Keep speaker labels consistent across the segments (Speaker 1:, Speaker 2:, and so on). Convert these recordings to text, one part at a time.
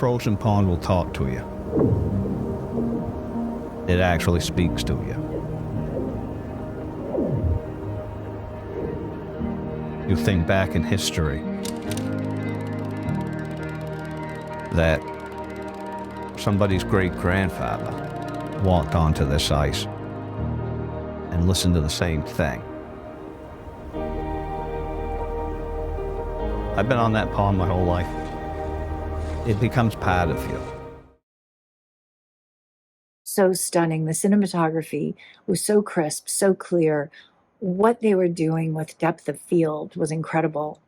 Speaker 1: frozen pond will talk to you. It actually speaks to you. You think back in history that somebody's great-grandfather walked onto this ice and listened to the same thing. I've been on that pond my whole life. It becomes part of you.
Speaker 2: So stunning. The cinematography was so crisp, so clear. What they were doing with depth of field was incredible.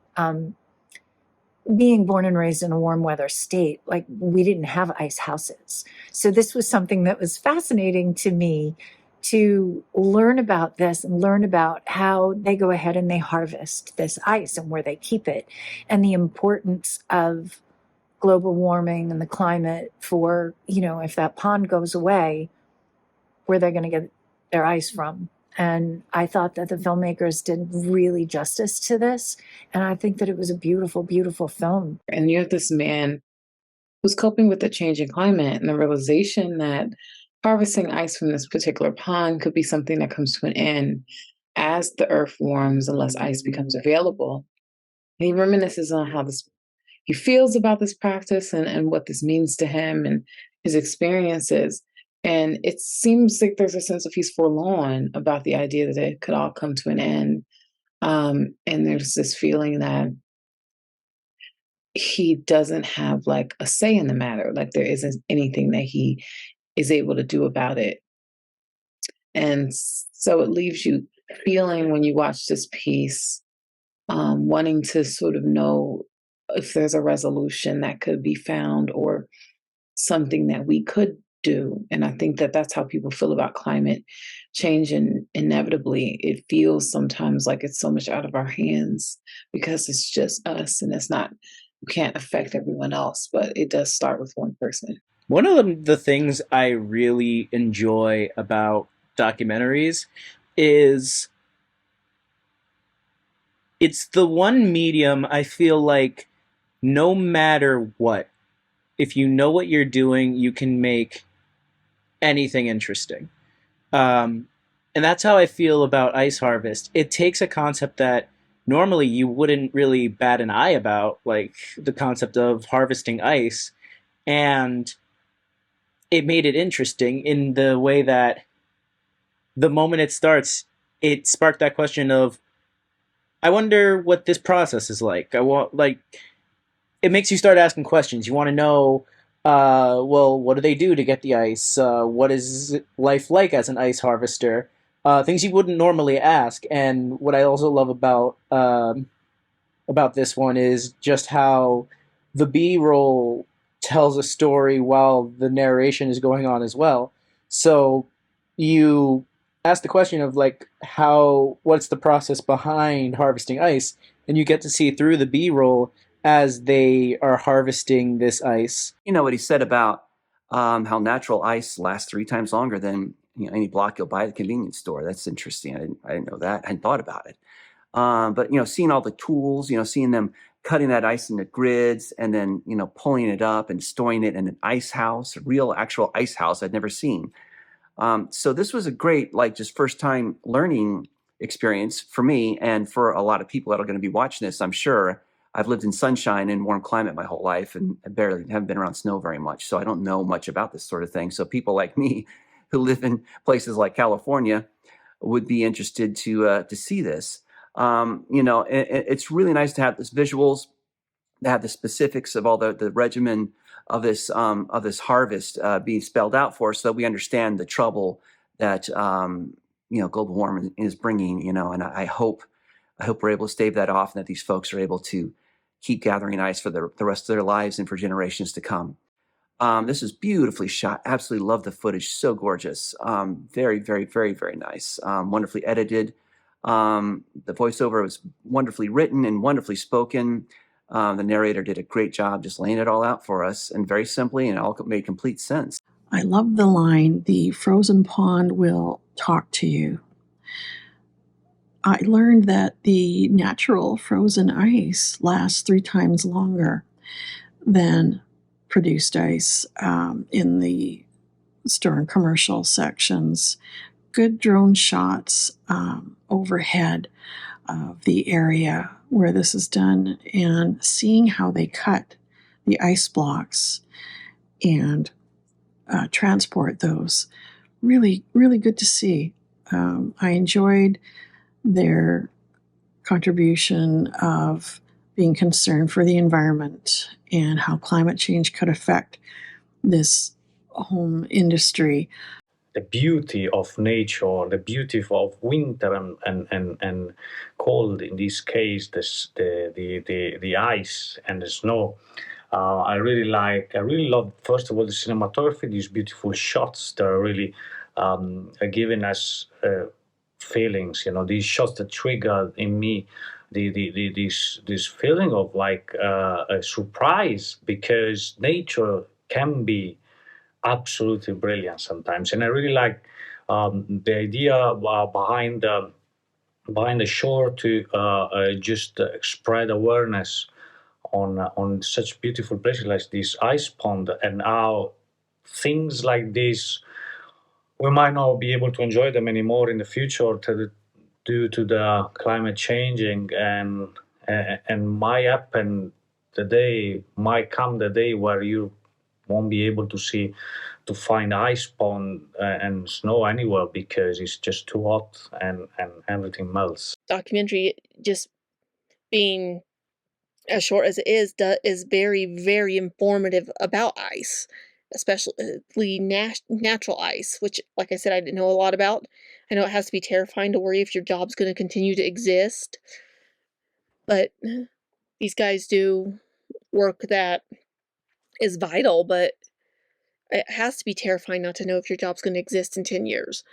Speaker 2: Being born and raised in a warm weather state, like, we didn't have ice houses. So this was something that was fascinating to me, to learn about this and learn about how they go ahead and they harvest this ice and where they keep it, and the importance of global warming and the climate for, if that pond goes away, where they're going to get their ice from. And I thought that the filmmakers did really justice to this. And I think that it was a beautiful, beautiful film.
Speaker 3: And you have this man who's coping with the changing climate and the realization that harvesting ice from this particular pond could be something that comes to an end as the earth warms and less ice becomes available. And he reminisces on how he feels about this practice and what this means to him and his experiences. And it seems like there's a sense of he's forlorn about the idea that it could all come to an end. And there's this feeling that he doesn't have like a say in the matter, like there isn't anything that he is able to do about it. And so it leaves you feeling, when you watch this piece, wanting to sort of know if there's a resolution that could be found or something that we could do. And I think that that's how people feel about climate change. And inevitably, it feels sometimes like it's so much out of our hands because it's just us, and we can't affect everyone else, but it does start with one person.
Speaker 4: One of the things I really enjoy about documentaries is it's the one medium I feel like no matter what, if you know what you're doing, you can make anything interesting. And that's how I feel about ice harvest. It takes a concept that normally you wouldn't really bat an eye about, like the concept of harvesting ice, and it made it interesting in the way that the moment it starts, it sparked that question of, I wonder what this process is like. It makes you start asking questions. You want to know, well, what do they do to get the ice? What is life like as an ice harvester? Things you wouldn't normally ask. And what I also love about this one is just how the B-roll tells a story while the narration is going on as well. So you ask the question of like, what's the process behind harvesting ice? And you get to see through the B-roll as they are harvesting this ice.
Speaker 5: You know what he said about how natural ice lasts 3 times longer than any block you'll buy at the convenience store. That's interesting. I didn't know that. I hadn't thought about it. But seeing all the tools, seeing them cutting that ice into grids and then pulling it up and storing it in an ice house, a real actual ice house I'd never seen. So this was a great just first time learning experience for me and for a lot of people that are going to be watching this, I'm sure. I've lived in sunshine and warm climate my whole life, and I barely haven't been around snow very much. So I don't know much about this sort of thing. So people like me who live in places like California would be interested to see this. It's really nice to have this visuals, to have the specifics of all the regimen of this harvest being spelled out for us, so that we understand the trouble that global warming is bringing. And I hope we're able to stave that off, and that these folks are able to keep gathering ice for the rest of their lives and for generations to come. This is beautifully shot. Absolutely love the footage. So gorgeous. Very, very, very, very nice. Wonderfully edited. The voiceover was wonderfully written and wonderfully spoken. The narrator did a great job just laying it all out for us, and very simply, and it all made complete sense.
Speaker 6: I love the line, "The frozen pond will talk to you." I learned that the natural frozen ice lasts 3 times longer than produced ice in the store and commercial sections. Good drone shots overhead of the area where this is done, and seeing how they cut the ice blocks and transport those. Really, really good to see. I enjoyed their contribution of being concerned for the environment and how climate change could affect this home industry.
Speaker 7: The beauty of nature, the beauty of winter and cold, in this case, the ice and the snow. I really love, first of all, the cinematography, these beautiful shots that are really giving us feelings, these shots that trigger in me this feeling of like a surprise, because nature can be absolutely brilliant sometimes. And I really like the idea behind the shore to just spread awareness on such beautiful places like this ice pond, and how things like this, we might not be able to enjoy them anymore in the future due to the climate changing, and might happen might come the day where you won't be able to find ice pond and snow anywhere, because it's just too hot and everything melts.
Speaker 8: Documentary, just being as short as it is very, very informative about ice, especially natural ice, which, like I said, I didn't know a lot about. I know it has to be terrifying to worry if your job's going to continue to exist, but these guys do work that is vital, but it has to be terrifying not to know if your job's going to exist in 10 years.